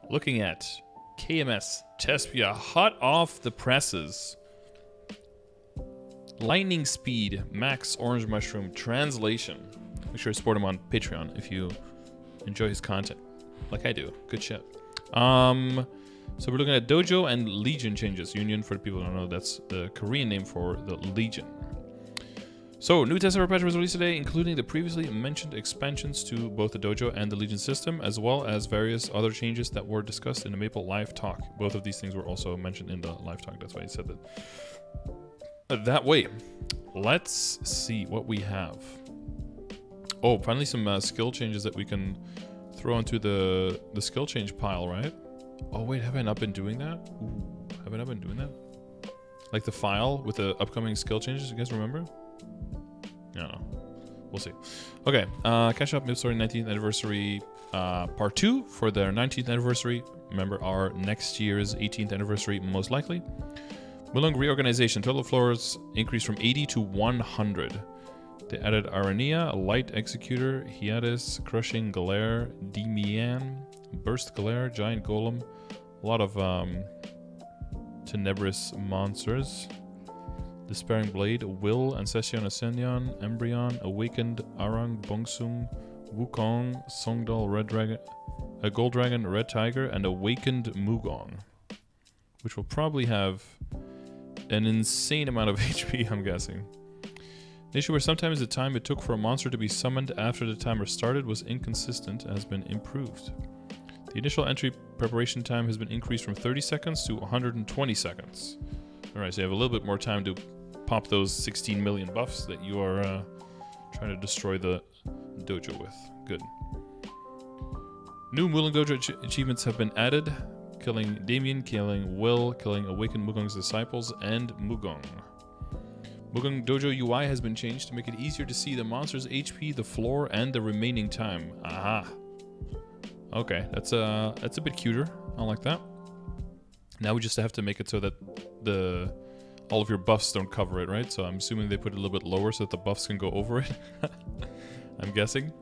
Looking at KMS Tespia, hot off the presses. Lightning Speed, Max Orange Mushroom, Translation. Make sure to support him on Patreon if you enjoy his content, like I do. Good shit. So we're looking at Dojo and Legion changes. Union, for the people who don't know, that's the Korean name for the Legion. So, new Test Patch was released today, including the previously mentioned expansions to both the Dojo and the Legion system, as well as various other changes that were discussed in the Maple Live Talk. Both of these things were also mentioned in the Live Talk, that's why he said that. That way, let's see what we have. Oh, finally some skill changes that we can throw onto the skill change pile, right? Oh wait, have I not been doing that? Ooh, have I not been doing that? Like the file with the upcoming skill changes, you guys remember? I don't know. We'll see. Okay, catch up MapleStory 19th anniversary part 2 for their 19th anniversary. Remember our next year's 18th anniversary, most likely. Mulan reorganization. Total floors increased from 80 to 100. They added Arania, a light executor, Hiatus, crushing glare, Demian, burst glare, giant golem, a lot of tenebrous monsters. Despairing Blade, Will, Ancestion, Ascension, Embryon, Awakened, Arang, Bongsung, Wukong, Songdal, Red Dragon, a Gold Dragon, Red Tiger, and Awakened Mugong, which will probably have an insane amount of HP, I'm guessing. The issue where sometimes the time it took for a monster to be summoned after the timer started was inconsistent has been improved. The initial entry preparation time has been increased from 30 seconds to 120 seconds. Alright, so you have a little bit more time to pop those 16 million buffs that you are trying to destroy the dojo with. Good. New Mulan Dojo achievements have been added. Killing Damien, killing Will, killing Awakened Mugong's disciples, and Mugong. Mugong Dojo UI has been changed to make it easier to see the monster's HP, the floor, and the remaining time. Aha. Okay, that's a bit cuter. I like that. Now we just have to make it so that all of your buffs don't cover it, right? So I'm assuming they put it a little bit lower so that the buffs can go over it. I'm guessing.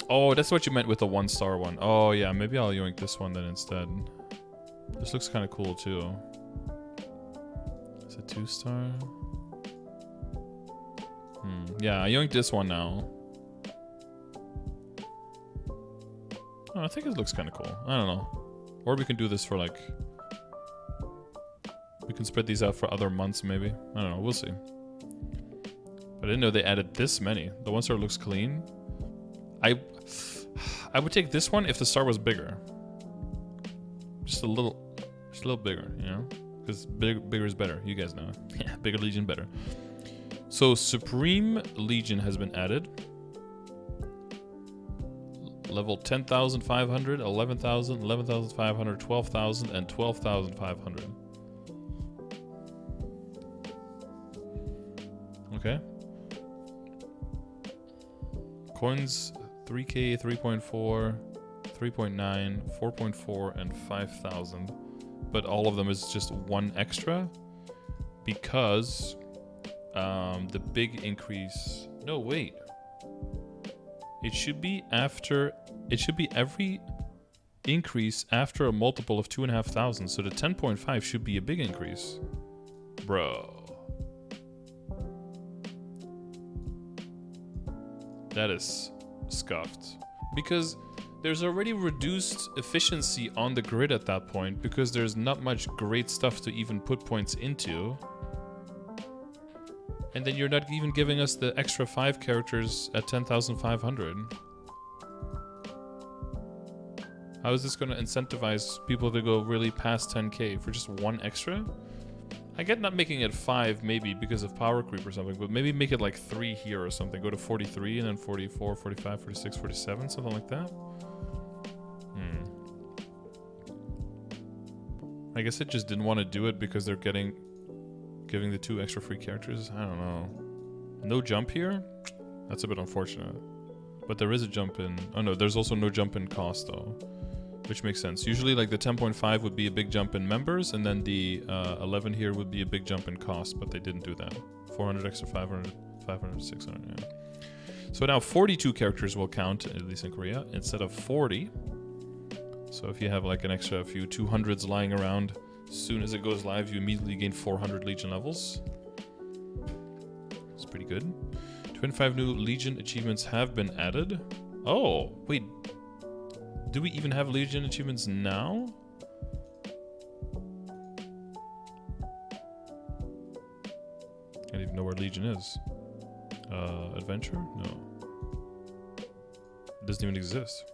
Oh, that's what you meant with the 1-star one. Oh yeah, maybe I'll yoink this one then instead. This looks kind of cool too. Is it 2-star? Yeah, I yoinked this one now. Oh, I think it looks kind of cool. I don't know. Or we can do this for like... We can spread these out for other months maybe. I don't know, we'll see. But I didn't know they added this many. The 1-star looks clean. I would take this one if the star was bigger. Just a little bigger, you know? Because bigger is better, you guys know. Yeah, bigger Legion better. So Supreme Legion has been added. Level 10,500, 11,000, 11,500, 12,000, and 12,500. Okay. Coins 3K, 3.4, 3.9, 4.4, and 5,000. But all of them is just one extra because the big increase... No, wait. It should be after... It should be every increase after a multiple of 2,500. So the 10.5 should be a big increase. Bro. That is scuffed. Because there's already reduced efficiency on the grid at that point because there's not much great stuff to even put points into. And then you're not even giving us the extra 5 characters at 10,500. How is this going to incentivize people to go really past 10k for just one extra? I get not making it 5 maybe because of power creep or something, but maybe make it like 3 here or something. Go to 43 and then 44, 45, 46, 47, something like that. I guess it just didn't want to do it because they're giving the 2 extra free characters. I don't know. No jump here? That's a bit unfortunate. But there is a jump in... Oh no, there's also no jump in cost though. Which makes sense. Usually like the 10.5 would be a big jump in members, and then the 11 here would be a big jump in cost, but they didn't do that. 400 extra, 500, 500, 600, yeah. So now 42 characters will count, at least in Korea, instead of 40. So if you have like an extra few 200s lying around, as soon as it goes live, you immediately gain 400 Legion levels. It's pretty good. 25 new Legion achievements have been added. Oh, wait. Do we even have Legion achievements now? I don't even know where Legion is. Adventure? No. It doesn't even exist.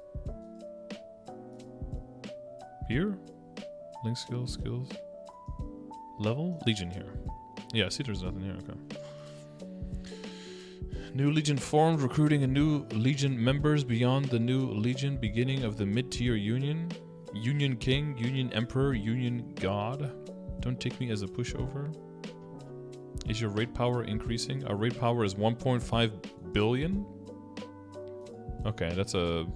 Here? Link skills. Level? Legion here. Yeah, see there's nothing here, okay. New Legion formed, recruiting a new Legion members beyond the new Legion, beginning of the mid-tier Union. Union King, Union Emperor, Union God. Don't take me as a pushover. Is your raid power increasing? Our raid power is 1.5 billion. Okay, that's a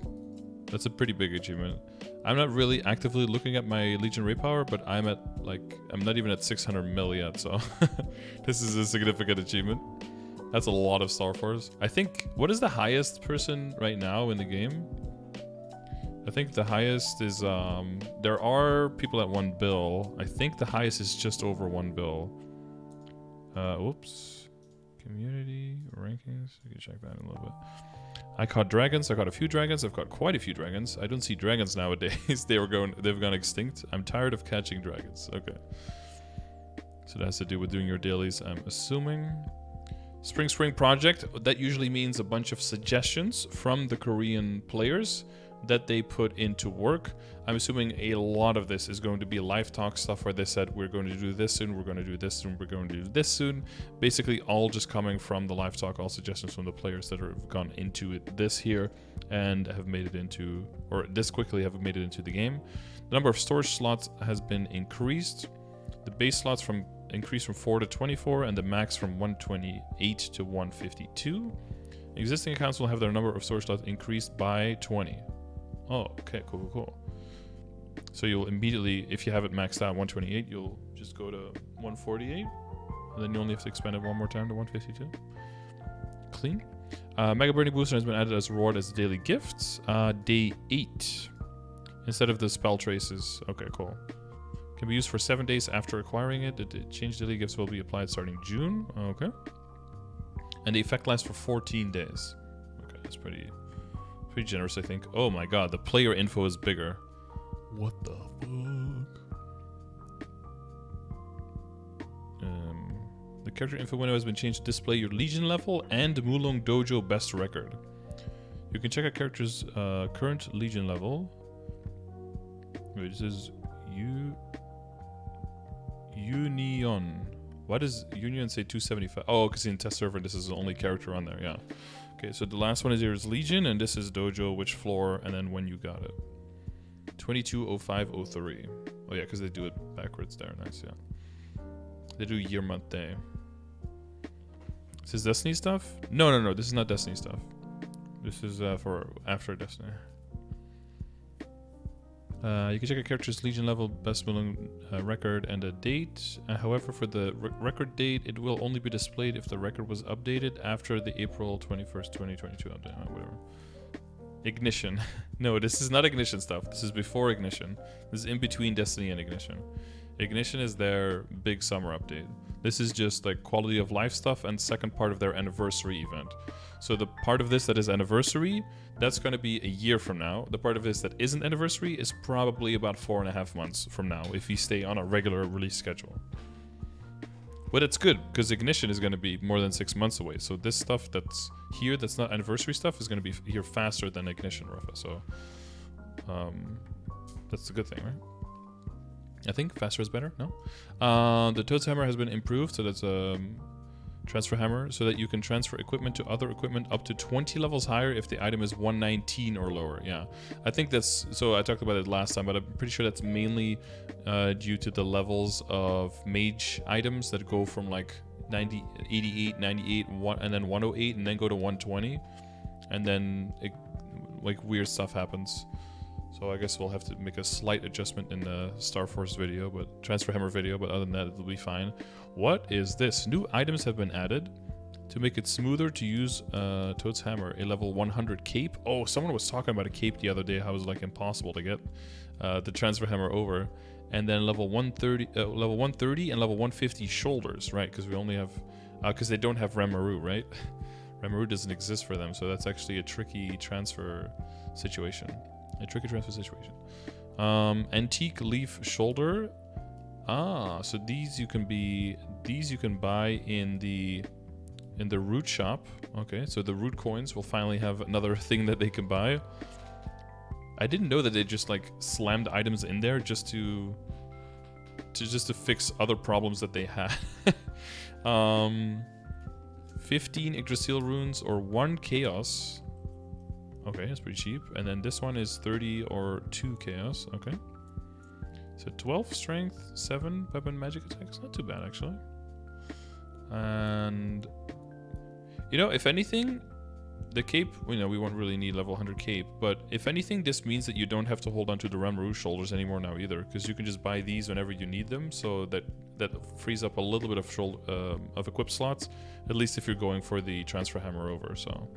pretty big achievement. I'm not really actively looking at my Legion raid power, but I'm not even at 600 mil yet, so this is a significant achievement. That's a lot of Star Force. I think, what is the highest person right now in the game? I think the highest is, there are people at 1 bill. I think the highest is just over 1 bill. Oops. Community rankings. You can check that in a little bit. I caught dragons. I caught a few dragons. I've caught quite a few dragons. I don't see dragons nowadays. They've gone extinct. I'm tired of catching dragons. Okay. So that has to do with doing your dailies, I'm assuming. Spring project. That usually means a bunch of suggestions from the Korean players that they put into work. I'm assuming a lot of this is going to be live talk stuff where they said, we're going to do this soon, we're going to do this soon, we're going to do this soon. Basically all just coming from the live talk, all suggestions from the players that have gone into it this here and have made it into, or this quickly have made it into the game. The number of storage slots has been increased. The base slots increased from 4 to 24 and the max from 128 to 152. Existing accounts will have their number of storage slots increased by 20. Oh, okay, cool. So you'll immediately, if you have it maxed out 128, you'll just go to 148. And then you only have to expand it one more time to 152. Clean. Mega Burning Booster has been added as a reward as daily gifts. Day 8. Instead of the spell traces. Okay, cool. Can be used for 7 days after acquiring it. The change daily gifts will be applied starting June. Okay. And the effect lasts for 14 days. Okay, that's pretty generous, I think. Oh my god, the player info is bigger. What the fuck? The character info window has been changed to display your Legion level and Mulan Dojo best record. You can check a character's current Legion level. Wait, this is Union. Why does Union say 275? Oh, because in test server, this is the only character on there. Yeah. Okay, so the last one is Legion, and this is Dojo, which floor, and then when you got it. 220503. Oh yeah, because they do it backwards there. Nice, yeah. They do year, month, day. Is this Destiny stuff? No. This is not Destiny stuff. This is for after Destiny. You can check a character's Legion level, best Mulan record, and a date. However, for the record date, it will only be displayed if the record was updated after the April 21st, 2022 update. Whatever. Ignition. No, this is not Ignition stuff. This is before Ignition. This is in between Destiny and Ignition. Ignition is their big summer update. This is just like quality of life stuff and second part of their anniversary event. So the part of this that is anniversary, that's going to be a year from now. The part of this that isn't anniversary is probably about 4.5 months from now if you stay on a regular release schedule. But it's good because Ignition is going to be more than 6 months away. So this stuff that's here that's not anniversary stuff is going to be here faster than Ignition, Rafa. So that's a good thing, right? I think faster is better, no? The Toad's Hammer has been improved, so that's a transfer hammer, so that you can transfer equipment to other equipment up to 20 levels higher if the item is 119 or lower. Yeah, I think that's, so I talked about it last time, but I'm pretty sure that's mainly due to the levels of mage items that go from like 90, 88, 98, and then 108, and then go to 120, and then it, like weird stuff happens. So I guess we'll have to make a slight adjustment in the Star Force video, but Transfer Hammer video, but other than that, it'll be fine. What is this? New items have been added. To make it smoother to use Toad's hammer, a level 100 cape. Oh, someone was talking about a cape the other day. How it was like impossible to get the transfer hammer over. And then level 130 and level 150 shoulders, right? Because we only have, because they don't have Ranmaru, right? Ranmaru doesn't exist for them, so that's actually a tricky transfer situation. Antique leaf shoulder. So these you can buy in the root shop. Okay, so the root coins will finally have another thing that they can buy. I didn't know that they just like slammed items in there just to fix other problems that they had. 15 Yggdrasil runes or 1 chaos. Okay, that's pretty cheap. And then this one is 30 or 2 chaos. Okay. So 12 strength, 7 weapon magic attacks. Not too bad actually. And you know, if anything, the cape, you know, we won't really need level 100 cape, but if anything, this means that you don't have to hold on to the Ranmaru shoulders anymore now either, because you can just buy these whenever you need them, so that frees up a little bit of equip slots, at least if you're going for the transfer hammer over. So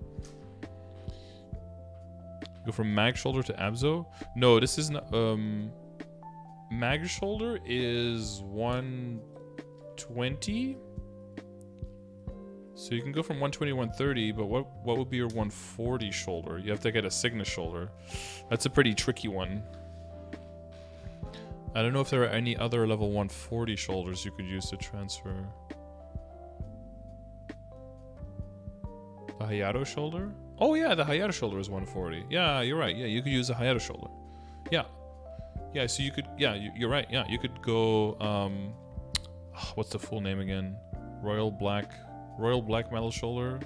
go from mag shoulder to Abzo. No, this is not. Mag shoulder is 120. So you can go from 120 to 130, but what would be your 140 shoulder? You have to get a Cygnus shoulder. That's a pretty tricky one. I don't know if there are any other level 140 shoulders you could use to transfer. The Hayato shoulder? Oh yeah, the Hayato shoulder is 140. Yeah, you're right. Yeah, you could use a Hayato shoulder. Yeah. Yeah, so you could, yeah, you're right. Yeah, you could go, what's the full name again? Royal Black Metal shoulder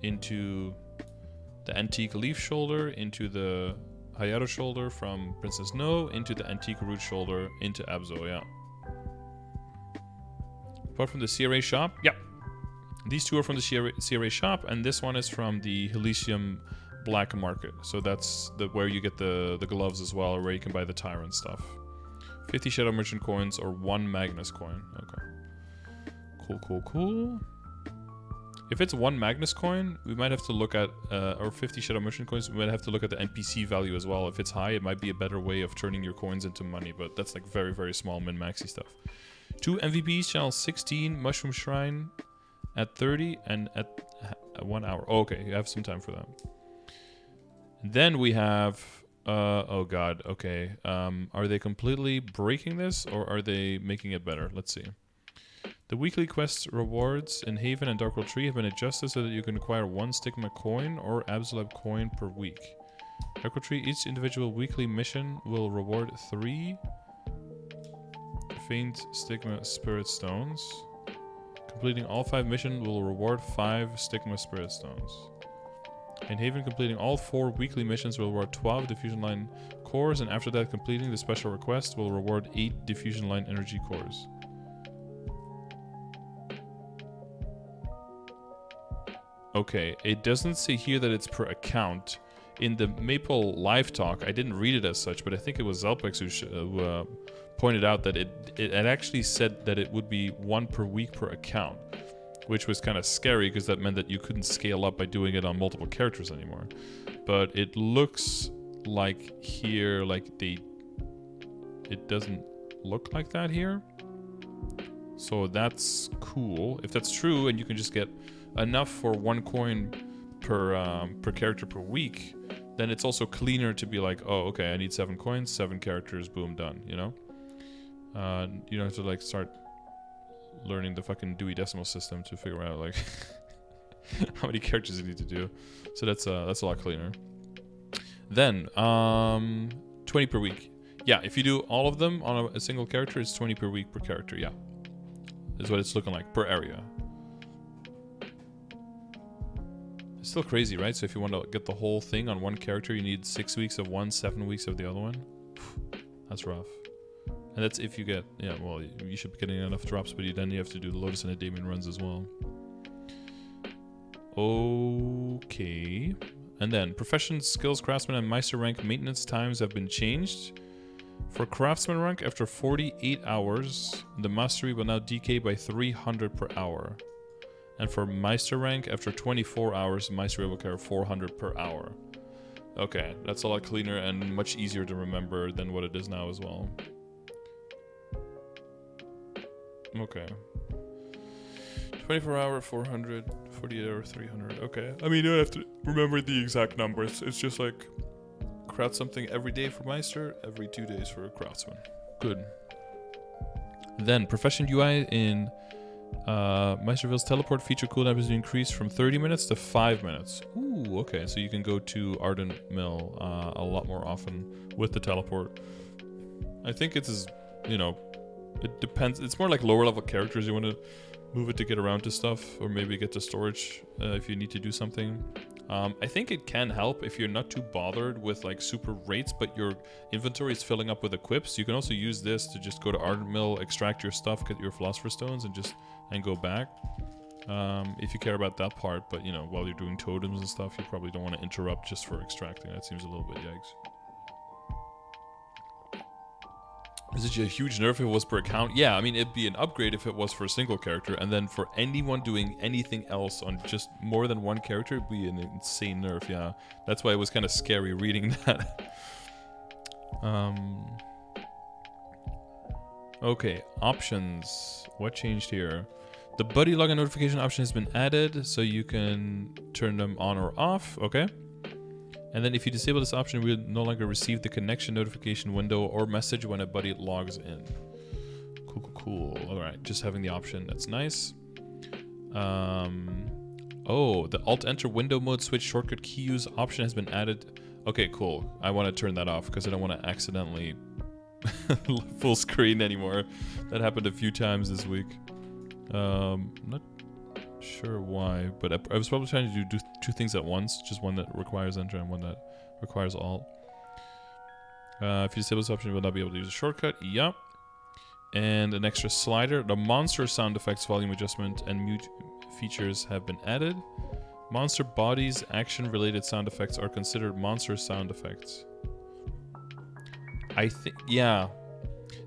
into the Antique Leaf shoulder, into the Hayato shoulder from Princess No, into the Antique Root shoulder, into Abzo, yeah. Apart from the CRA shop, yeah. These two are from the CRA shop, and this one is from the Elysium Black Market. So that's where you get the gloves as well, or where you can buy the Tyrant stuff. 50 Shadow Merchant coins or 1 Magnus coin. Okay. Cool. If it's 1 Magnus coin, we might have to look at, or 50 Shadow Merchant coins, we might have to look at the NPC value as well. If it's high, it might be a better way of turning your coins into money, but that's like very, very small min-maxy stuff. 2 MVPs, channel 16, Mushroom Shrine at 30 and at 1 hour. Oh, okay, you have some time for that. Then we have, oh god, okay. Are they completely breaking this, or are they making it better? Let's see. The weekly quest rewards in Haven and Darkworld Tree have been adjusted so that you can acquire 1 Stigma coin or Absolab coin per week. Darkworld Tree, each individual weekly mission will reward 3 Faint Stigma Spirit Stones. Completing all 5 missions will reward 5 Stigma Spirit Stones. In Haven, completing all 4 weekly missions will reward 12 Diffusion Line cores, and after that, completing the special request will reward 8 Diffusion Line energy cores. Okay, it doesn't say here that it's per account. In the Maple live talk, I didn't read it as such, but I think it was Zelpex who pointed out that it actually said that it would be 1 per week per account, which was kind of scary because that meant that you couldn't scale up by doing it on multiple characters anymore. But it looks like here, like it doesn't look like that here. So that's cool. If that's true, and you can just get enough for 1 coin per character per week, then it's also cleaner to be like, oh, okay, I need 7 coins, 7 characters, boom, done, you know? You don't have to like start learning the fucking Dewey Decimal System to figure out like how many characters you need to do. So that's a lot cleaner. Then 20 per week. Yeah, if you do all of them on a single character, it's 20 per week per character. Yeah, is what it's looking like per area. It's still crazy, right? So if you want to get the whole thing on 1 character, you need 6 weeks of one, 7 weeks of the other one. That's rough. And that's if you get, yeah, well, you should be getting enough drops, but then you have to do the Lotus and the Damien runs as well. Okay. And then, Profession, Skills, Craftsman, and Meister rank maintenance times have been changed. For Craftsman rank, after 48 hours, the mastery will now decay by 300 per hour. And for Meister rank, after 24 hours, Meister will carry 400 per hour. Okay, that's a lot cleaner and much easier to remember than what it is now as well. Okay. 24 hour, 400, 48 hour, 300. Okay. I mean, you don't have to remember the exact numbers. It's just like craft something every day for Meister, every 2 days for a craftsman. Good. Then, Profession UI in Meisterville's teleport feature cooldown is increased from 30 minutes to 5 minutes. Ooh, okay. So you can go to Ardent Mill a lot more often with the teleport. I think it's, you know, it depends. It's more like lower level characters. You want to move it to get around to stuff, or maybe get to storage if you need to do something. I think it can help if you're not too bothered with like super rates, but your inventory is filling up with equips. You can also use this to just go to Ardent Mill, extract your stuff, get your Philosopher's Stones, and go back. If you care about that part, but you know, while you're doing totems and stuff, you probably don't want to interrupt just for extracting. That seems a little bit yikes. Is it a huge nerf if it was per account? Yeah, I mean, it'd be an upgrade if it was for a single character, and then for anyone doing anything else on just more than one character, it'd be an insane nerf, yeah. That's why it was kind of scary reading that. Okay, options. What changed here? The buddy login notification option has been added, so you can turn them on or off, okay? And then if you disable this option, we'll no longer receive the connection notification window or message when a buddy logs in. Cool, cool, cool. All right, just having the option, that's nice. Oh, the Alt-Enter window mode switch shortcut key use option has been added. Okay, cool. I want to turn that off because I don't want to accidentally full screen anymore. That happened a few times this week. Not sure why, but I was probably trying to do two things at once, just one that requires enter and one that requires alt. If you disable this option, you will not be able to use a shortcut. Yep. And an extra slider. The monster sound effects, volume adjustment, and mute features have been added. Monster bodies, action-related sound effects are considered monster sound effects. I think, yeah.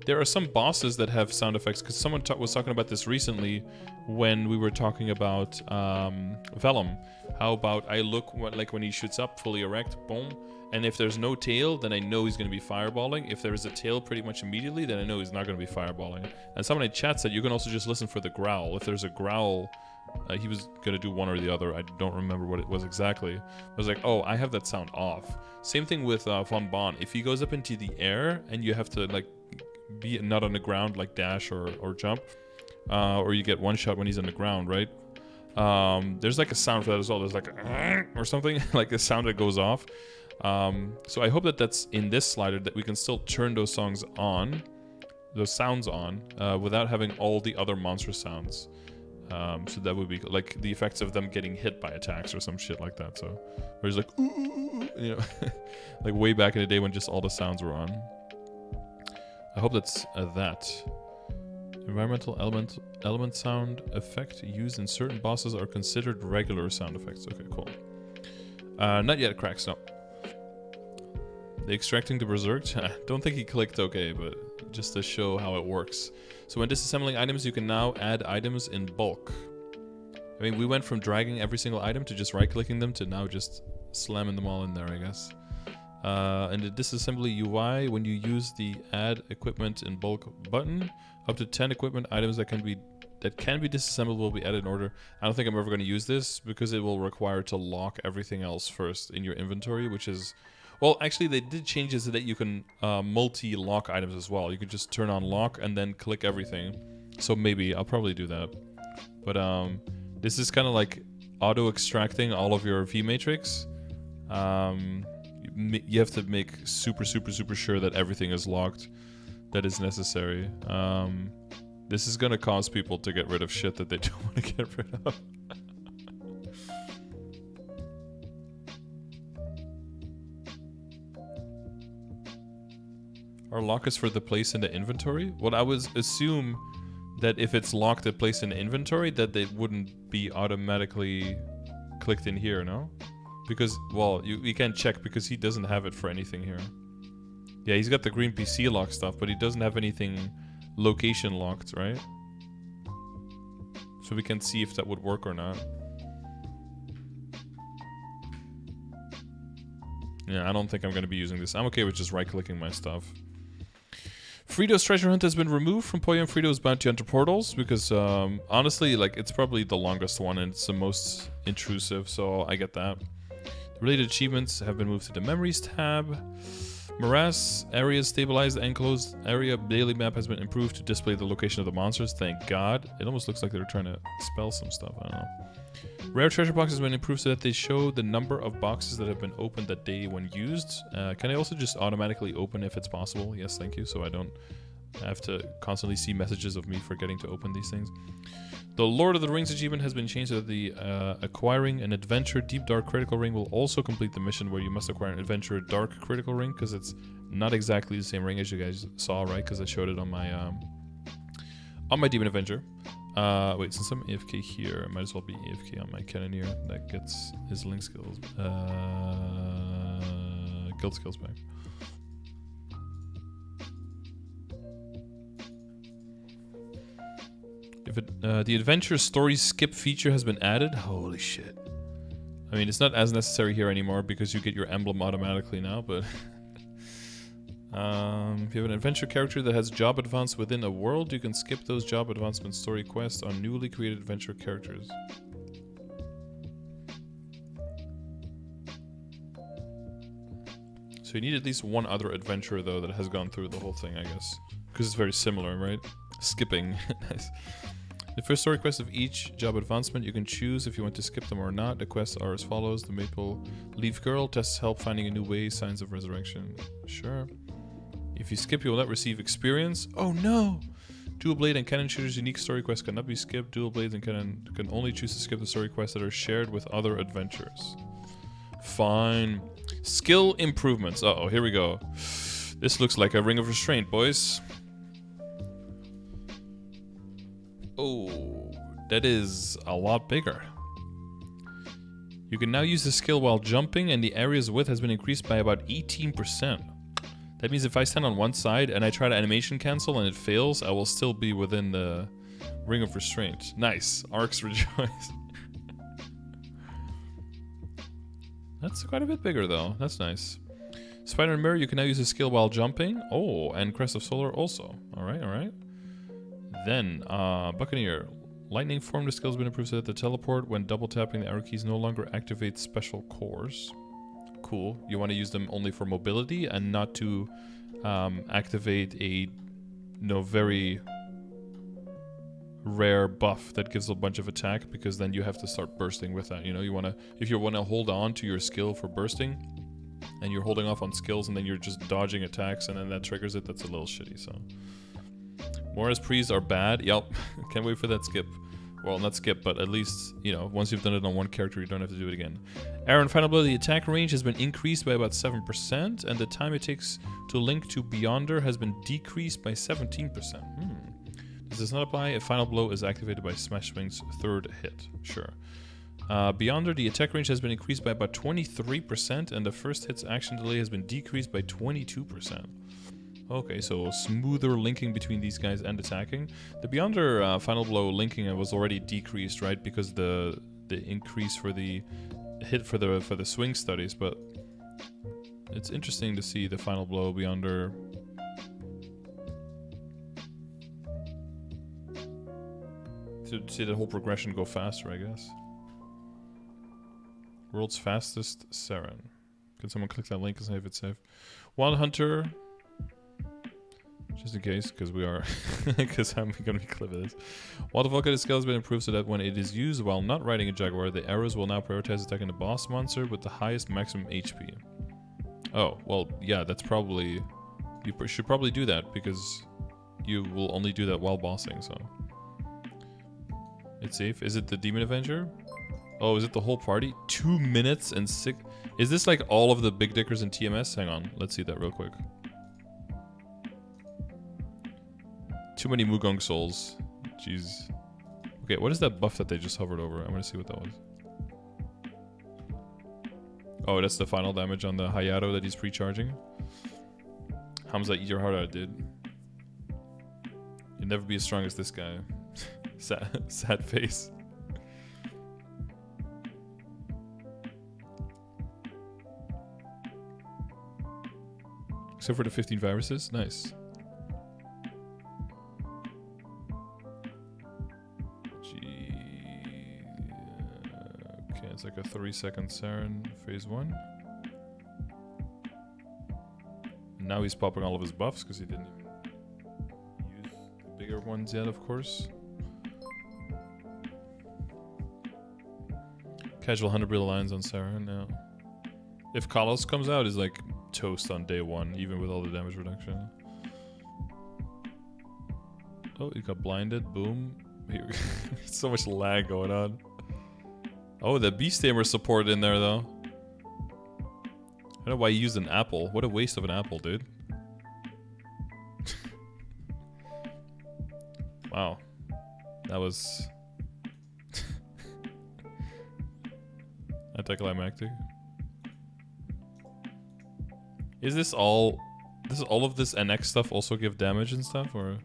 There are some bosses that have sound effects, because someone was talking about this recently when we were talking about Vellum. How about I look like when he shoots up, fully erect, boom, and if there's no tail, then I know he's going to be fireballing. If there is a tail pretty much immediately, then I know he's not going to be fireballing. And someone in chat said you can also just listen for the growl. If there's a growl, he was going to do one or the other. I don't remember what it was exactly. I was like, oh, I have that sound off. Same thing with Von Bon. If he goes up into the air and you have to like be not on the ground, like dash or jump, or you get one shot when he's on the ground, right? There's like a sound for that as well. There's like a or something, like a sound that goes off. So I hope that that's in this slider, that we can still turn those sounds on, without having all the other monster sounds. So that would be like the effects of them getting hit by attacks or some shit like that. So where it's like, ooh, ooh, ooh, you know, like way back in the day when just all the sounds were on. I hope that's that. Environmental element sound effect used in certain bosses are considered regular sound effects. Okay, cool. Not yet, cracks, no. The extracting the berserk? Don't think he clicked okay, but just to show how it works. So when disassembling items, you can now add items in bulk. I mean, we went from dragging every single item to just right-clicking them to now just slamming them all in there, I guess. And the disassembly UI, when you use the add equipment in bulk button, up to 10 equipment items that can be disassembled will be added in order. I don't think I'm ever going to use this because it will require to lock everything else first in your inventory, which is, well, actually they did changes so that you can multi-lock items as well. You can just turn on lock and then click everything. So maybe I'll probably do that. But this is kind of like auto extracting all of your V matrix. You have to make super sure that everything is locked that is necessary. This is gonna cause people to get rid of shit that they don't want to get rid of. Are lockers for the place in the inventory? Well, I would assume that if it's locked at place in the inventory, that they wouldn't be automatically clicked in here, no? Because, well, you can't check because he doesn't have it for anything here. Yeah, he's got the green PC lock stuff, but he doesn't have anything location locked, right? So we can see if that would work or not. Yeah, I don't think I'm going to be using this. I'm okay with just right-clicking my stuff. Frito's treasure hunt has been removed from Poyo and Frito's bounty hunter portals because honestly, like, it's probably the longest one and it's the most intrusive, so I get that. The related achievements have been moved to the memories tab. Morass areas stabilized and closed area daily map has been improved to display the location of the monsters. Thank God. It almost looks like they're trying to spell some stuff. I don't know. Rare treasure boxes have been improved so that they show the number of boxes that have been opened that day when used. Can I also just automatically open if it's possible? Yes, thank you. So I don't have to constantly see messages of me forgetting to open these things. The Lord of the Rings achievement has been changed so that the acquiring an adventure deep dark critical ring will also complete the mission where you must acquire an adventure dark critical ring, because it's not exactly the same ring as you guys saw, right? Because I showed it on my Demon Avenger. Wait, since I'm AFK here, I might as well be AFK on my Cannoneer. That gets his link skills, guild skills back. If it, the adventure story skip feature has been added. Holy shit. I mean, it's not as necessary here anymore because you get your emblem automatically now, but... if you have an adventure character that has job advance within a world, you can skip those job advancement story quests on newly created adventure characters. So you need at least one other adventurer, though, that has gone through the whole thing, I guess. Because it's very similar, right? Skipping. Nice. The first story quest of each job advancement, you can choose if you want to skip them or not. The quests are as follows. The Maple Leaf Girl tests help finding a new way, signs of resurrection. Sure. If you skip, you will not receive experience. Oh no! Dual Blade and Cannon Shooter's unique story quests cannot be skipped. Dual Blades and Cannon can only choose to skip the story quests that are shared with other adventurers. Fine. Skill improvements. Uh-oh, here we go. This looks like a Ring of Restraint, boys. Oh, that is a lot bigger. You can now use the skill while jumping, and the area's width has been increased by about 18%. That means if I stand on one side and I try to animation cancel and it fails, I will still be within the Ring of Restraint. Nice. Arcs rejoice. That's quite a bit bigger, though. That's nice. Spider and Mirror, you can now use the skill while jumping. Oh, and Crest of Solar also. Alright, alright. Then, Buccaneer. Lightning Form, the skill has been improved so that the teleport, when double tapping the arrow keys, no longer activates special cores. Cool. You want to use them only for mobility and not to activate a very rare buff that gives a bunch of attack, because then you have to start bursting with that. You know, you want to, if you want to hold on to your skill for bursting and you're holding off on skills and then you're just dodging attacks and then that triggers it, that's a little shitty. So Mora's Prees are bad. Yep. Can't wait for that skip. Well, not skip, but at least, you know, once you've done it on one character, you don't have to do it again. Aaron, Final Blow, the attack range has been increased by about 7%, and the time it takes to link to Beyonder has been decreased by 17%. This does not apply if Final Blow is activated by Smash Swing's third hit. Sure. Beyonder, the attack range has been increased by about 23%, and the first hit's action delay has been decreased by 22%. Okay, so smoother linking between these guys and attacking. The Beyonder Final Blow linking was already decreased, right? Because the increase for the hit for the swing studies, but it's interesting to see the Final Blow Beyonder. To see the whole progression go faster, I guess. World's fastest Saren. Can someone click that link and see if it's safe? Wild Hunter. Just in case, because we are, because I'm going to be clip of this. While the Volcanic skill has been improved so that when it is used while not riding a Jaguar, the arrows will now prioritize attacking the boss monster with the highest maximum HP. Oh, well, yeah, that's probably, you should probably do that, because you will only do that while bossing, so. It's safe. Is it the Demon Avenger? Oh, is it the whole party? 2 minutes and 6... Is this like all of the big dickers in TMS? Hang on, let's see that real quick. Too many Mugong souls. Jeez. Okay, what is that buff that they just hovered over? I want to see what that was. Oh, that's the final damage on the Hayato that he's pre-charging. Hamza, eat your heart out, dude. You'll never be as strong as this guy. Sad face. Except for the 15 viruses. Nice. Okay, it's like a 3-second Siren phase 1. And now he's popping all of his buffs because he didn't even use the bigger ones yet, of course. Casual 100 real lines on Siren now. If Kalos comes out, he's like toast on day 1, even with all the damage reduction. Oh, he got blinded. Boom. So much lag going on. Oh, the Beast Tamer support in there, though. I don't know why you used an apple. What a waste of an apple, dude. Wow. That was... anticlimactic. Is this all... Does all of this NX stuff also give damage and stuff, or...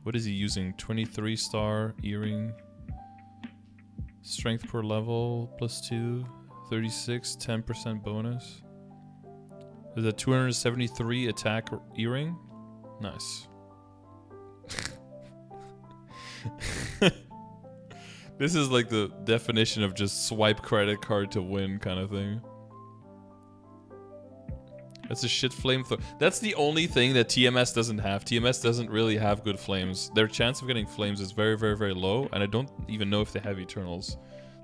What is he using? 23 star earring. Strength per level +2. 36, 10% bonus. Is a 273 attack earring? Nice. This is like the definition of just swipe credit card to win kind of thing. That's a shit flamethrower. That's the only thing that TMS doesn't have. TMS doesn't really have good flames. Their chance of getting flames is very, very, very low, and I don't even know if they have Eternals.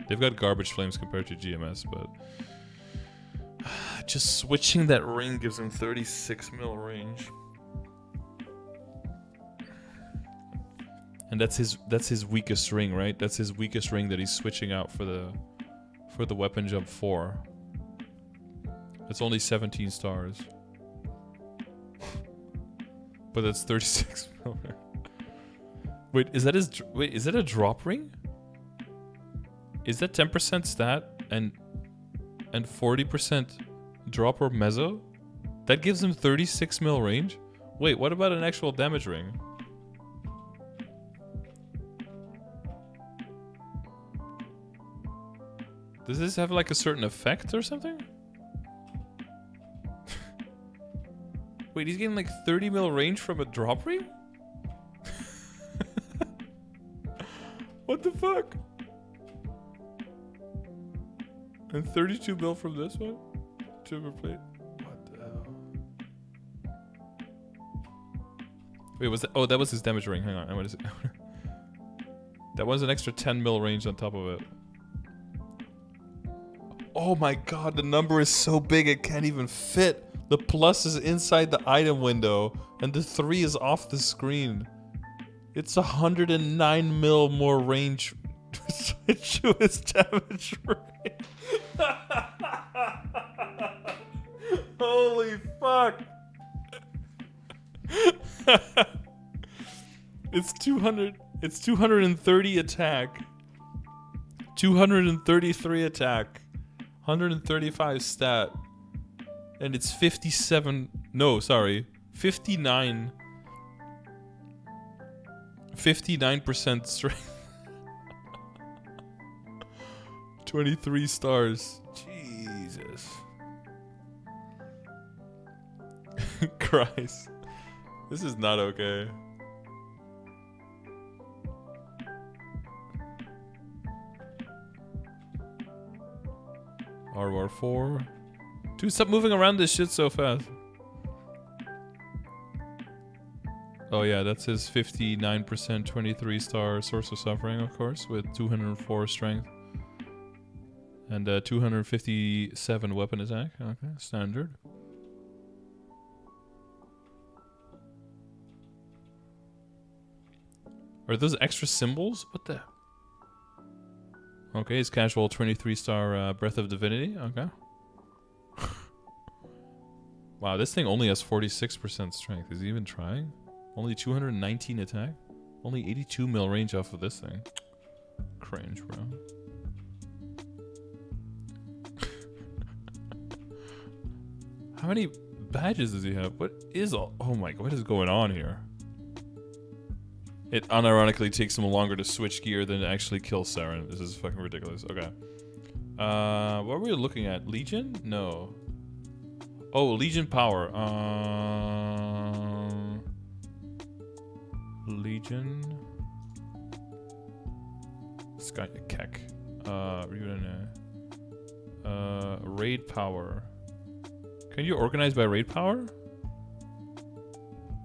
They've got garbage flames compared to GMS, but... just switching that ring gives him 36 mil range. And that's his weakest ring, right? That's his weakest ring that he's switching out for the weapon jump 4. It's only 17 stars. But that's 36 mil. Wait, is that is that a drop ring? Is that 10% stat and 40% drop or mezzo? That gives him 36 mil range? Wait, what about an actual damage ring? Does this have like a certain effect or something? Wait, he's getting like 30 mil range from a drop ring? What the fuck? And 32 mil from this one? Timber plate. What the hell? Wait, was that? Oh, that was his damage ring. Hang on. What is it? That was an extra 10 mil range on top of it. Oh my god, the number is so big it can't even fit. The plus is inside the item window, and the 3 is off the screen. It's 109 mil more range to switch to his damage ring. Holy fuck. It's 230 attack. 233 attack. 135 stat. And it's 59. 59% strength. 23 stars. Jesus. Christ. This is not okay. RR4. Dude, stop moving around this shit so fast. Oh yeah, that's his 59% 23 star Source of Suffering, of course, with 204 strength. And 257 weapon attack. Okay, standard. Are those extra symbols? What the? Okay, it's casual 23 star Breath of Divinity. Okay. Wow, this thing only has 46% strength. Is he even trying? Only 219 attack? Only 82 mil range off of this thing. Cringe, bro. How many badges does he have? What is all? Oh my god, what is going on here? It unironically takes him longer to switch gear than to actually kill Saren. This is fucking ridiculous. Okay. What were we looking at? Legion? No. Oh, Legion power. Legion. Sky Keck. Raid power. Can you organize by raid power?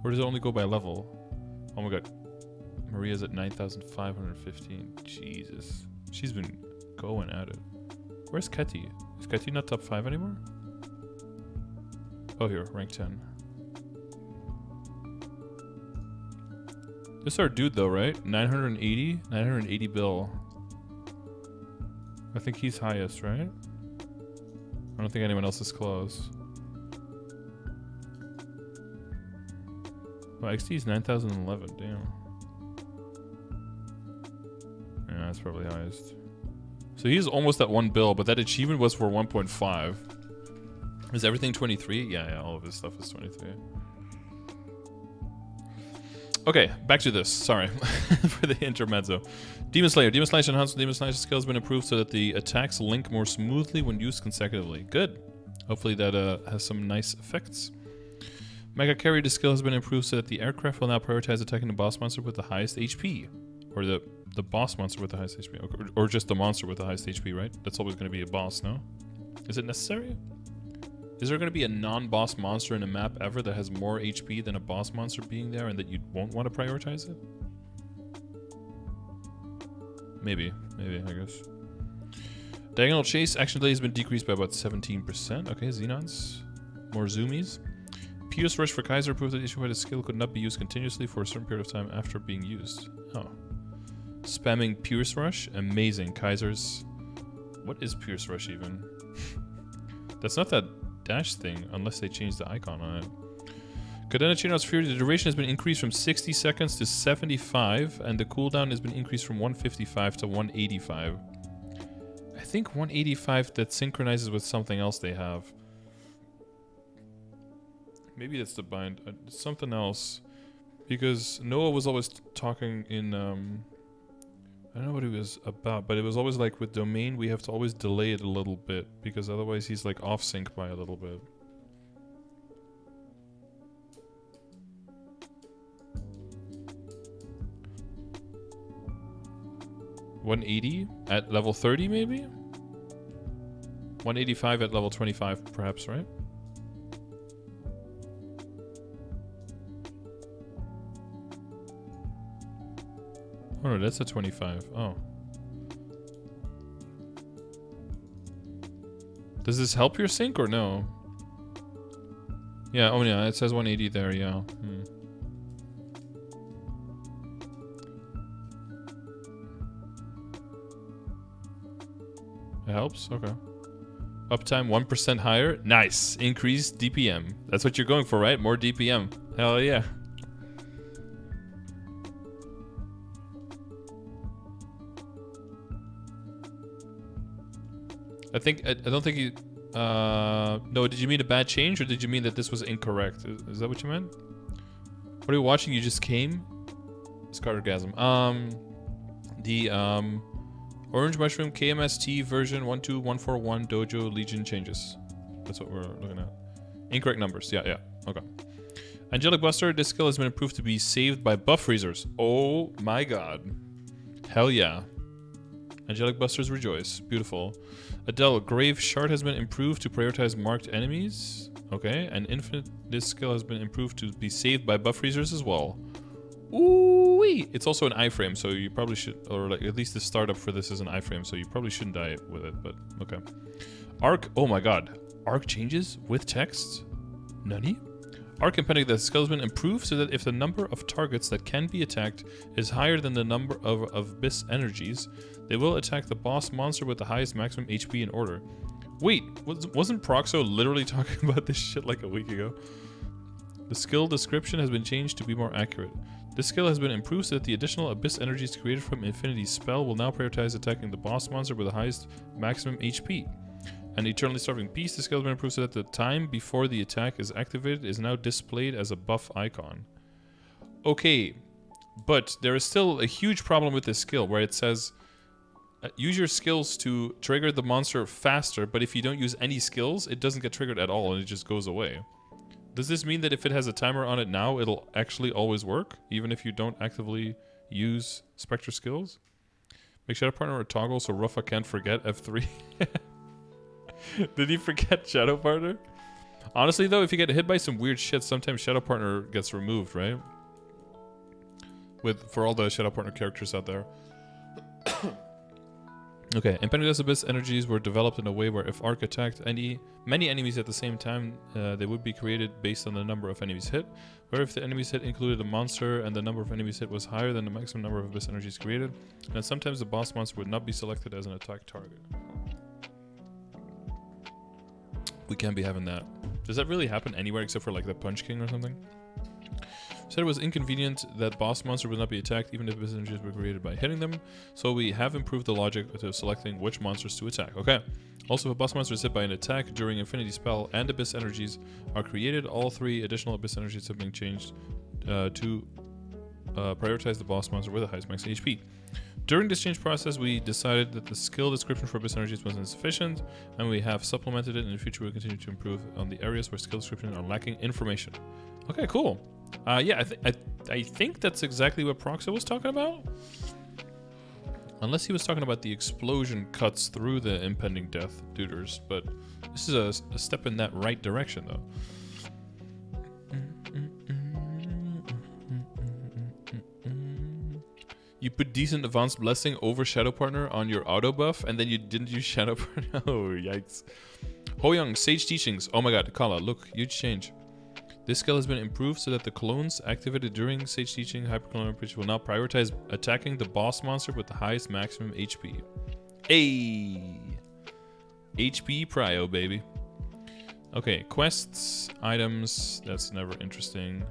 Or does it only go by level? Oh my god. Maria's at 9,515. Jesus. She's been going at it. Where's Ketty? Is Ketty not top 5 anymore? Oh, here. Rank 10. This is our dude, though, right? 980? 980 bill. I think he's highest, right? I don't think anyone else is close. Well, XD is 9,011. Damn. Yeah, that's probably highest. So he's almost at 1 bill, but that achievement was for 1.5. Is everything 23? Yeah, all of his stuff is 23. Okay, back to this. Sorry for the intermezzo. Demon Slayer. Demon Slash enhanced Demon Slash skill has been improved so that the attacks link more smoothly when used consecutively. Good. Hopefully that has some nice effects. Mega Carry the skill has been improved so that the aircraft will now prioritize attacking the boss monster with the highest HP. Or the boss monster with the highest HP. Or just the monster with the highest HP, right? That's always going to be a boss, no? Is it necessary? Is there going to be a non-boss monster in a map ever that has more HP than a boss monster being there and that you won't want to prioritize it? Maybe, I guess. Diagonal Chase action delay has been decreased by about 17%. Okay, Xenons. More zoomies. Pierce Rush for Kaiser proved that issue by the skill could not be used continuously for a certain period of time after being used. Oh. Spamming Pierce Rush? Amazing. Kaiser's... What is Pierce Rush even? That's not that dash thing, unless they change the icon on it. Cadena Chino's Fury, the duration has been increased from 60 seconds to 75, and the cooldown has been increased from 155 to 185. I think 185 that synchronizes with something else they have. Maybe that's the bind. Something else. Because Noah was always talking in... I don't know what it was about, but it was always like with domain, we have to always delay it a little bit, because otherwise he's like off sync by a little bit. $180 at level 30 maybe? 185 at level 25 perhaps, right? Oh no, that's a 25. Oh. Does this help your sync or no? Yeah, oh yeah, it says 180 there, yeah. It helps? Okay. Uptime 1% higher. Nice. Increased DPM. That's what you're going for, right? More DPM. Hell yeah. I don't think you... no, did you mean a bad change, or did you mean that this was incorrect? Is that what you meant? What are you watching? You just came? Scarorgasm. The Orange Mushroom KMST version 12141 Dojo Legion changes. That's what we're looking at. Incorrect numbers. Yeah. Okay. Angelic Buster, this skill has been improved to be saved by buff freezers. Oh my god. Hell yeah. Angelic Busters rejoice. Beautiful. Adele, Grave Shard has been improved to prioritize marked enemies. Okay. And Infinite, this skill has been improved to be saved by buff freezers as well. Ooh-wee! It's also an iframe, so you probably should, or like at least the startup for this is an iframe, so you probably shouldn't die with it, but okay. Arc, oh my god. Arc changes with text? Nani? Arc impending, the skill has been improved so that if the number of targets that can be attacked is higher than the number of Abyss energies, they will attack the boss monster with the highest maximum HP in order. Wait, wasn't Proxo literally talking about this shit like a week ago? The skill description has been changed to be more accurate. This skill has been improved so that the additional Abyss energies created from Infinity's spell will now prioritize attacking the boss monster with the highest maximum HP. And Eternally Starving Beast, the skill has been improved so that the time before the attack is activated is now displayed as a buff icon. Okay, But there is still a huge problem with this skill where it says use your skills to trigger the monster faster, but if you don't use any skills, it doesn't get triggered at all and it just goes away. Does this mean that if it has a timer on it now, it'll actually always work, even if you don't actively use Spectre skills? Make Shadow Partner a toggle so Ruffa can't forget F3. Did he forget Shadow Partner? Honestly, though, if you get hit by some weird shit, sometimes Shadow Partner gets removed, right? For all the Shadow Partner characters out there. Okay, Impended Abyss energies were developed in a way where if Arc attacked many enemies at the same time, they would be created based on the number of enemies hit. Where if the enemies hit included a monster and the number of enemies hit was higher than the maximum number of Abyss energies created, then sometimes the boss monster would not be selected as an attack target. We can't be having that. Does that really happen anywhere except for like the Punch King or something? Said it was inconvenient that boss monster would not be attacked even if Abyss energies were created by hitting them, so we have improved the logic to selecting which monsters to attack. Okay. Also, if a boss monster is hit by an attack during Infinity Spell and Abyss energies are created, all 3 additional Abyss energies have been changed to prioritize the boss monster with the highest max HP. During this change process, we decided that the skill description for Abyss energies was insufficient, and we have supplemented it. In the future, we'll continue to improve on the areas where skill descriptions are lacking information. Okay, cool. Yeah, I think that's exactly what Proxo was talking about. Unless he was talking about the explosion cuts through the impending death duders, but this is a step in that right direction, though. You put decent advanced blessing over Shadow Partner on your auto buff, and then you didn't use Shadow Partner. Oh, yikes. Hoyoung, Sage Teachings. Oh my god, Kala, look, huge change. This skill has been improved so that the clones activated during Sage Teaching Hyperclone Bridge will now prioritize attacking the boss monster with the highest maximum HP. Hey! HP prio, baby. Okay, quests, items, that's never interesting.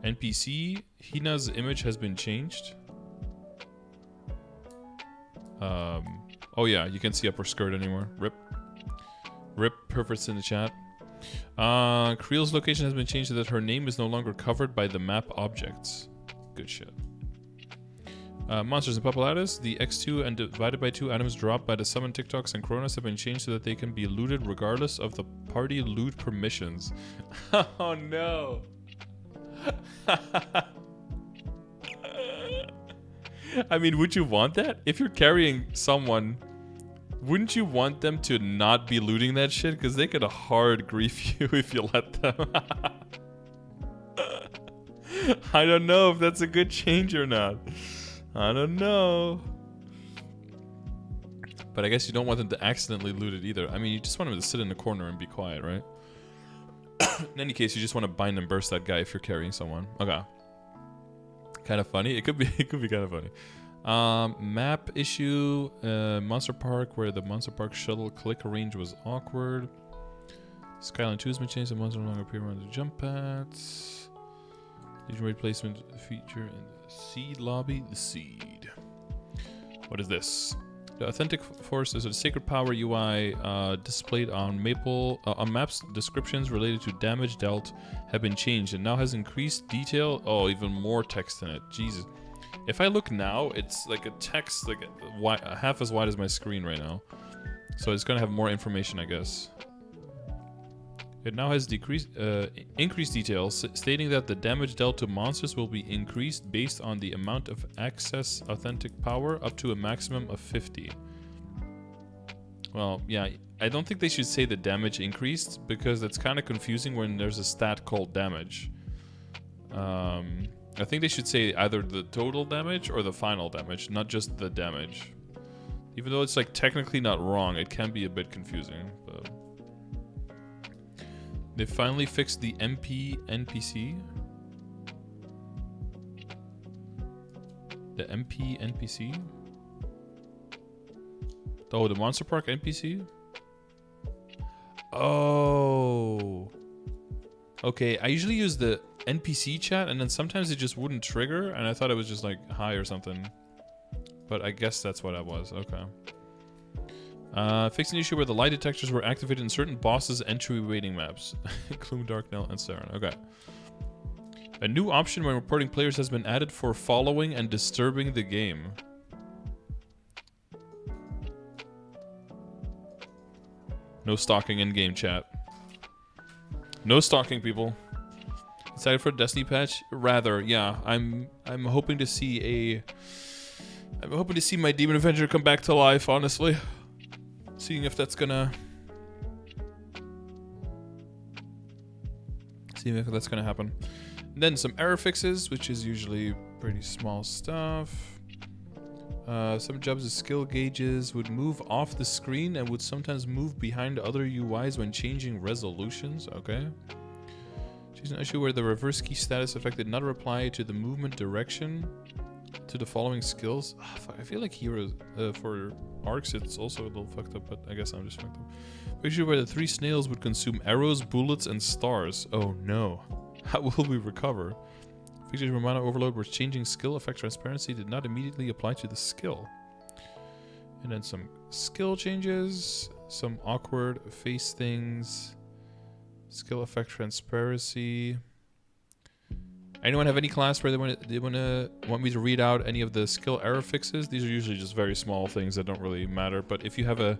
NPC, Hina's image has been changed. Oh yeah, you can't see up her skirt anymore. Rip. Rip, Perverts in the chat. Creel's location has been changed so that her name is no longer covered by the map objects. Good shit. Monsters in Papulatus, the X2 and divided by 2 items dropped by the summon TikToks and Kronos have been changed so that they can be looted regardless of the party loot permissions. Oh no. I mean, would you want that? If you're carrying someone, wouldn't you want them to not be looting that shit? Because they could hard grief you if you let them. I don't know if that's a good change or not. I don't know. But I guess you don't want them to accidentally loot it either. I mean, you just want them to sit in the corner and be quiet, right? In any case, you just want to bind and burst that guy if you're carrying someone. Okay. Kind of funny. It could be kind of funny. Map issue. Monster Park, where the Monster Park shuttle click range was awkward. Skyline 2 has been changed. The monster no longer appear on the jump pads. Legion raid placement feature in the seed lobby. The seed. What is this? The Authentic Force is a sacred power UI displayed on maps. Descriptions related to damage dealt have been changed and now has increased detail. Oh, even more text in it. Jesus. If I look now, it's like a text like half as wide as my screen right now. So it's gonna have more information, I guess. It now has increased details, stating that the damage dealt to monsters will be increased based on the amount of access authentic power up to a maximum of 50. Well, yeah, I don't think they should say the damage increased because that's kind of confusing when there's a stat called damage. I think they should say either the total damage or the final damage, not just the damage. Even though it's like technically not wrong, it can be a bit confusing, but... They finally fixed the MP NPC. The MP NPC? Oh, the Monster Park NPC? Oh. Okay, I usually use the NPC chat and then sometimes it just wouldn't trigger and I thought it was just like hi or something. But I guess that's what I was. Okay. Fixed an issue where the light detectors were activated in certain bosses' entry waiting maps. Gloom, Dark, Knell, and Saren. Okay. A new option when reporting players has been added for following and disturbing the game. No stalking in game chat. No stalking, people. Excited for a Destiny patch? Rather, yeah. I'm hoping to see my Demon Avenger come back to life, honestly. Seeing if that's gonna happen. And then some error fixes, which is usually pretty small stuff. Some jobs with skill gauges would move off the screen and would sometimes move behind other UIs when changing resolutions. Okay. She's an issue where the reverse key status effect did not apply to the movement direction to the following skills. Oh, fuck, I feel like heroes for arcs it's also a little fucked up, but I guess I'm just fucked up. Issue where the 3 snails would consume arrows, bullets, and stars. Oh no. How will we recover? Features from mana overload where changing skill effect transparency did not immediately apply to the skill. And then some skill changes, some awkward face things, skill effect transparency. Anyone have any class where they want me to read out any of the skill error fixes? These are usually just very small things that don't really matter. But if you have a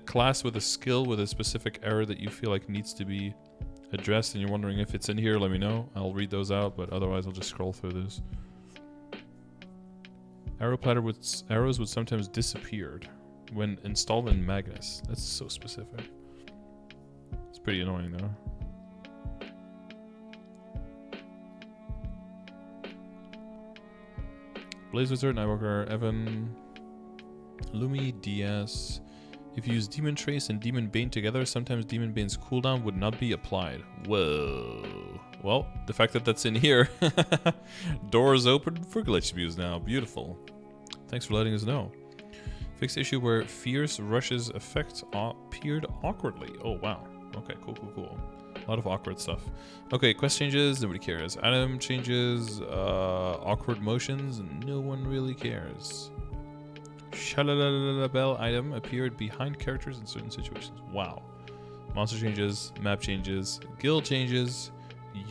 class with a skill with a specific error that you feel like needs to be addressed and you're wondering if it's in here, let me know. I'll read those out, but otherwise I'll just scroll through this. Arrow platter with arrows would sometimes disappear when installed in Magnus. That's so specific. It's pretty annoying though. Blaze Wizard, Nightwalker, Evan, Lumi, DS. If you use Demon Trace and Demon Bane together, sometimes Demon Bane's cooldown would not be applied. Whoa. Well, the fact that that's in here. Doors open for glitch views now. Beautiful. Thanks for letting us know. Fixed issue where Fierce Rush's effect appeared awkwardly. Oh, wow. Okay, cool. A lot of awkward stuff. Okay, quest changes. Nobody cares. Item changes. Awkward motions. No one really cares. Shalalala bell item appeared behind characters in certain situations. Wow. Monster changes, map changes, guild changes,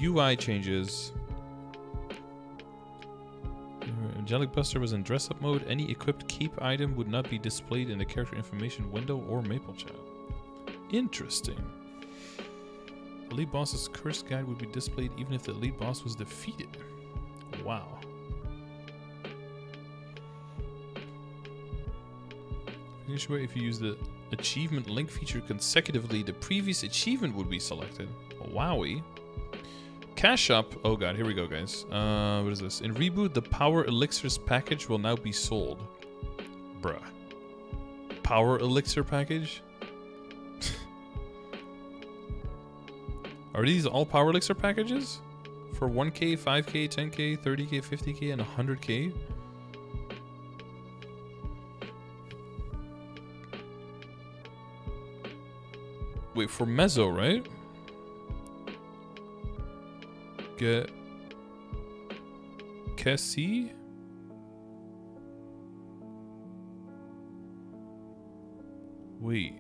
UI changes. Angelic Buster was in dress up mode. Any equipped keep item would not be displayed in the character information window or Maple chat. Interesting. The lead boss's curse guide would be displayed even if the lead boss was defeated. Wow. If you use the achievement link feature consecutively, the previous achievement would be selected. Wowie. Cash up. Oh god, here we go, guys. What is this? In Reboot, the Power Elixirs package will now be sold. Bruh. Power Elixir package? Are these all Power Elixir packages? For 1k, 5k, 10k, 30k, 50k, and 100k? Wait, for Mezzo, right? Get Cassie? Wait.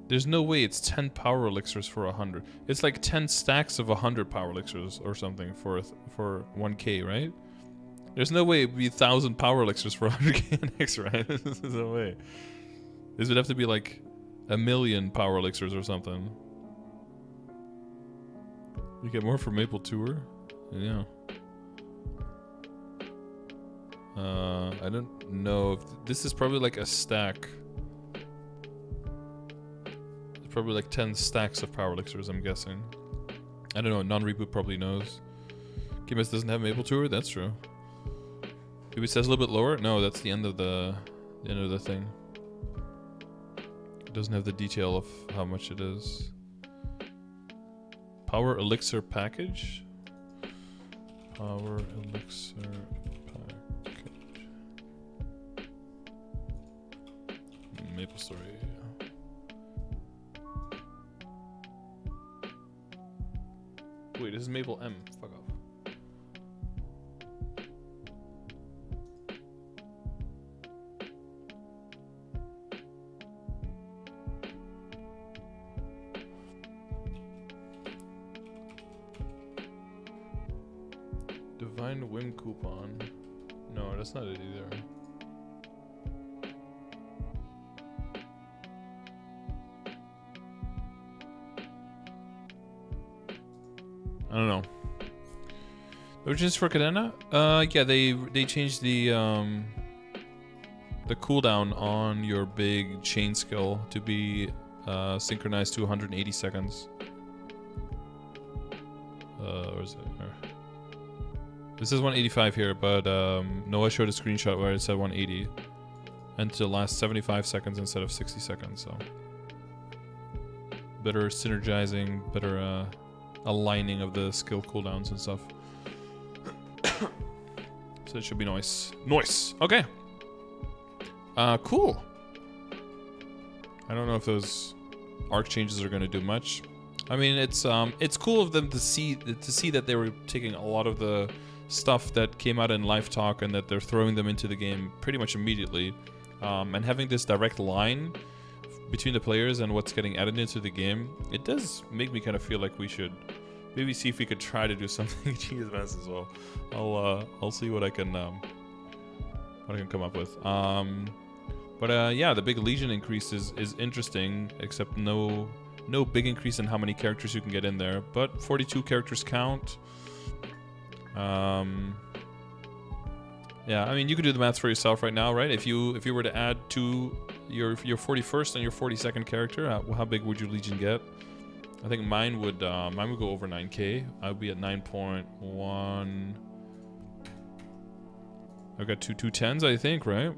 There's no way it's 10 power elixirs for 100. It's like 10 stacks of 100 power elixirs or something for 1k, right? There's no way it'd be 1,000 power elixirs for 100k next, right? There's no way. This would have to be like 1,000,000 power elixirs or something. You get more for Maple Tour? Yeah. I don't know if this is probably like a stack. It's probably like 10 stacks of power elixirs, I'm guessing. I don't know, non-reboot probably knows. GameS doesn't have Maple Tour? That's true. Maybe it says a little bit lower? No, that's the end of the thing. It doesn't have the detail of how much it is. Power Elixir package? Power Elixir package. MapleStory. Wait, this is Maple M. Fuck off. Find win coupon. No, that's not it either. I don't know. Origins for Cadena? Yeah, they changed the cooldown on your big chain skill to be synchronized to 180 seconds. Or is it? This is 185 here, but Noah showed a screenshot where it said 180, and to last 75 seconds instead of 60 seconds. So better synergizing, better aligning of the skill cooldowns and stuff. So it should be nice. Nice. Okay. Cool. I don't know if those arc changes are going to do much. I mean, it's cool of them to see that they were taking a lot of the stuff that came out in live talk and that they're throwing them into the game pretty much immediately, and having this direct line between the players and what's getting added into the game. It does make me kind of feel like we should maybe see if we could try to do something Genius Mass as well. I'll see what I can come up with. But yeah, the big Legion increase is interesting, except no big increase in how many characters you can get in there, but 42 characters count. Yeah, I mean, you could do the maths for yourself right now, right? If you were to add to your 41st and your 42nd character, how big would your Legion get? I think mine would go over 9K. I would be at 9.1. I've got two 10s, I think, right?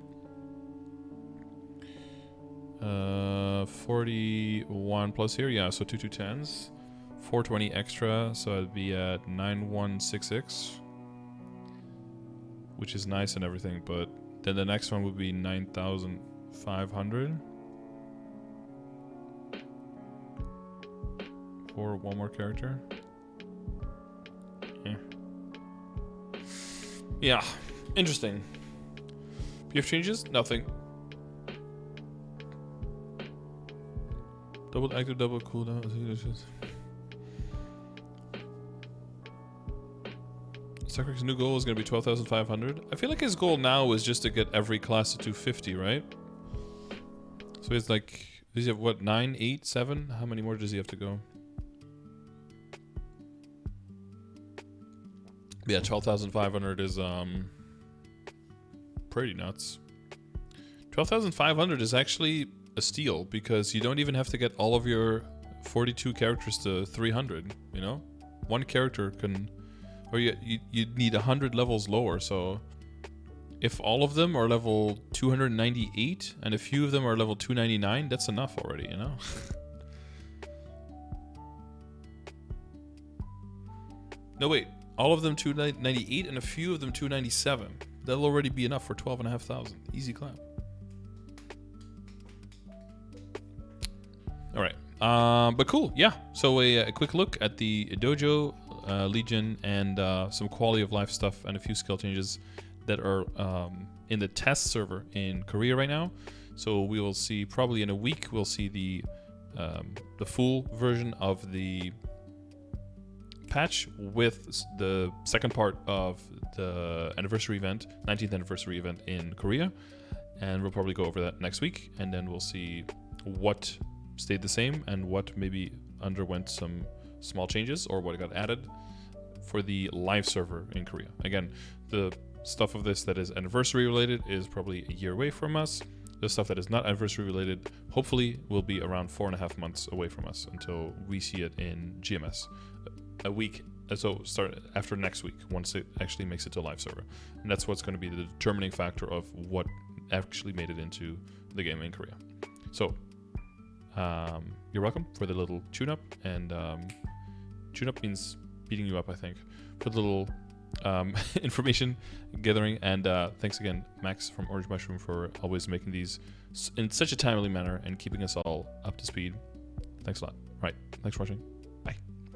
41 plus here, yeah, so two 10s. 420 extra, so I'd be at 9166, which is nice and everything, but then the next one would be 9,500 for one more character. Yeah, interesting. BF changes? Nothing. Double active, double cooldown. Sakrak's new goal is going to be 12,500. I feel like his goal now is just to get every class to 250, right? So he's like, does he have what, 9, 8, 7? How many more does he have to go? Yeah, 12,500 is pretty nuts. 12,500 is actually a steal because you don't even have to get all of your 42 characters to 300, you know? One character can... Or you need 100 levels lower, so if all of them are level 298 and a few of them are level 299, that's enough already, you know? No, wait. All of them 298 and a few of them 297. That'll already be enough for 12,500. Easy clap. All right. But cool. Yeah. So a quick look at the Dojo, Legion, and some quality of life stuff and a few skill changes that are in the test server in Korea right now. So we will see probably in a week. We'll see the full version of the patch with the second part of the anniversary event, 19th anniversary event in Korea, and we'll probably go over that next week, and then we'll see what stayed the same and what maybe underwent some small changes or what got added for the live server in Korea. Again, the stuff of this that is anniversary related is probably a year away from us. The stuff that is not anniversary related hopefully will be around 4.5 months away from us until we see it in GMS. A week, so start after next week once it actually makes it to live server, and that's what's going to be the determining factor of what actually made it into the game in Korea. So you're welcome for the little tune-up, and tune-up means beating you up, I think, for the little information gathering. And thanks again, Max from Orange Mushroom, for always making these in such a timely manner and keeping us all up to speed. Thanks a lot. All right, thanks for watching.